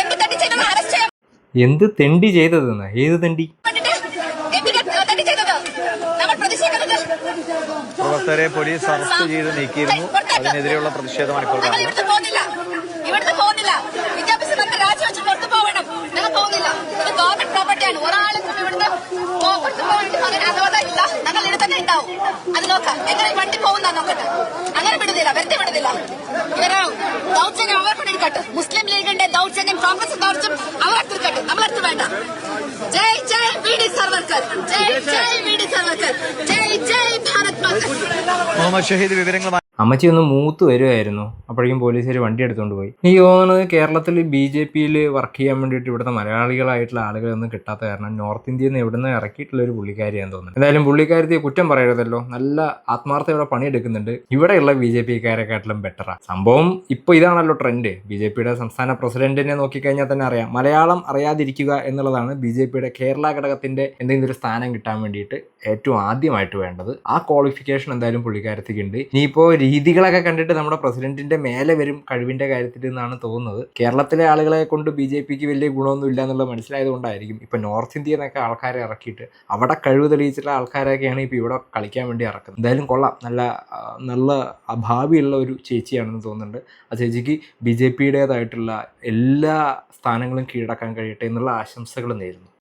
എന്ത് തെണ്ടി ചെയ്തത്? അറസ്റ്റ് ചെയ്യാൻ എന്ത് തെണ്ടി ചെയ്തതെന്ന്? ഏത് തെണ്ടി? പ്രവർത്തകരെ പോലീസ് അറസ്റ്റ് ചെയ്ത് നീക്കിയിരുന്നു. അതിനെതിരെയുള്ള പ്രതിഷേധമാണ് ഇപ്പോൾ കാണുന്നത്. ഇവിടുത്തെ പോകുന്നില്ല. വിദ്യാഭ്യാസ മന്ത്രി രാജിവെച്ച് പുറത്തു പോകണം. ഞങ്ങൾ പോകുന്നില്ല. ഇത് ഗവൺമെന്റ് പ്രോപ്പർട്ടിയാണ്. ഒരാൾക്കും ഇവിടുന്ന് പുറത്തു പോകേണ്ടി അങ്ങനെ അനുവാദം ഇല്ല. ഞങ്ങൾ ഇവിടെ തന്നെ ഉണ്ടാവും. അത് നോക്കാം എങ്ങനെ വണ്ടി പോകുന്ന നോക്കട്ടെ. അങ്ങനെ വിടുന്നില്ല, വെറുതെ വിടുന്നില്ല. ഇവരെ ദൗർജന്യം അവർ പിടിക്കട്ടെ. മുസ്ലിം ലീഗിന്റെ ദൗർജന്യം, കോൺഗ്രസ് ദൗർജന്യം അവരെടുത്തിരിക്കട്ടെ. നമ്മളെടുത്ത് വേണ്ട. ജയ് ജയ് വി ഡി സർവർക്കർ, ജയ് ജയ് വി ഡി സർവർക്കർ, ജയ് ജയ് ഭാരത് മാതാ. മുഹമ്മദ് ഷഹീദ് വിവരങ്ങൾ അമ്മച്ചി ഒന്ന് മൂത്ത് വരുമായിരുന്നു. അപ്പോഴേക്കും പോലീസുകാർ വണ്ടി എടുത്തുകൊണ്ട് പോയി. എനിക്ക് തോന്നുന്നത് കേരളത്തിൽ BJP-യിൽ വർക്ക് ചെയ്യാൻ വേണ്ടിയിട്ട് ഇവിടുത്തെ മലയാളികളായിട്ടുള്ള ആളുകളൊന്നും കിട്ടാത്ത കാരണം നോർത്ത് ഇന്ത്യയിൽ നിന്ന് ഇവിടുന്ന് ഇറക്കിയിട്ടുള്ള ഒരു പുള്ളിക്കാരിയാന്ന് തോന്നുന്നു. എന്തായാലും പുള്ളിക്കാരത്തെ കുറ്റം പറയരുതല്ലോ, നല്ല ആത്മാർത്ഥയോടെ പണിയെടുക്കുന്നുണ്ട്. ഇവിടെയുള്ള BJP-ക്കാരെക്കാട്ടിലും ബെറ്ററാണ് സംഭവം. ഇപ്പോൾ ഇതാണല്ലോ ട്രെൻഡ്. BJP-യുടെ സംസ്ഥാന പ്രസിഡന്റിനെ നോക്കിക്കഴിഞ്ഞാൽ തന്നെ അറിയാം, മലയാളം അറിയാതിരിക്കുക എന്നുള്ളതാണ് BJP-യുടെ കേരള ഘടകത്തിന്റെ എന്തെങ്കിലും ഒരു സ്ഥാനം കിട്ടാൻ വേണ്ടിയിട്ട് ഏറ്റവും ആദ്യമായിട്ട് വേണ്ടത്. ആ ക്വാളിഫിക്കേഷൻ എന്തായാലും പുള്ളിക്കാരത്തേക്ക് ഉണ്ട്. ഇനിയിപ്പോൾ രീതികളൊക്കെ കണ്ടിട്ട് നമ്മുടെ പ്രസിഡന്റിന്റെ മേലെ വരും കഴിവിന്റെ കാര്യത്തിൽ എന്നാണ് തോന്നുന്നത്. കേരളത്തിലെ ആളുകളെ കൊണ്ട് BJP-ക്ക് വലിയ ഗുണമൊന്നും ഇല്ല എന്നുള്ളത് മനസ്സിലായത് കൊണ്ടായിരിക്കും ഇപ്പൊ നോർത്ത് ഇന്ത്യയിൽ നിന്നൊക്കെ ആൾക്കാരെ ഇറക്കിയിട്ട് അവിടെ കഴിവ് തെളിയിച്ചിട്ടുള്ള ആൾക്കാരൊക്കെയാണ് ഇപ്പൊ ഇവിടെ കളിക്കാൻ വേണ്ടി ഇറക്കുന്നത്. എന്തായാലും കൊള്ളാം, നല്ല ഭാവിയുള്ള ഒരു ചേച്ചിയാണെന്ന് തോന്നുന്നുണ്ട്. ആ ചേച്ചിക്ക് BJP-യുടേതായിട്ടുള്ള എല്ലാ സ്ഥാനങ്ങളും കീഴടക്കാൻ കഴിയട്ടെ എന്നുള്ള ആശംസകൾ നേരുന്നു.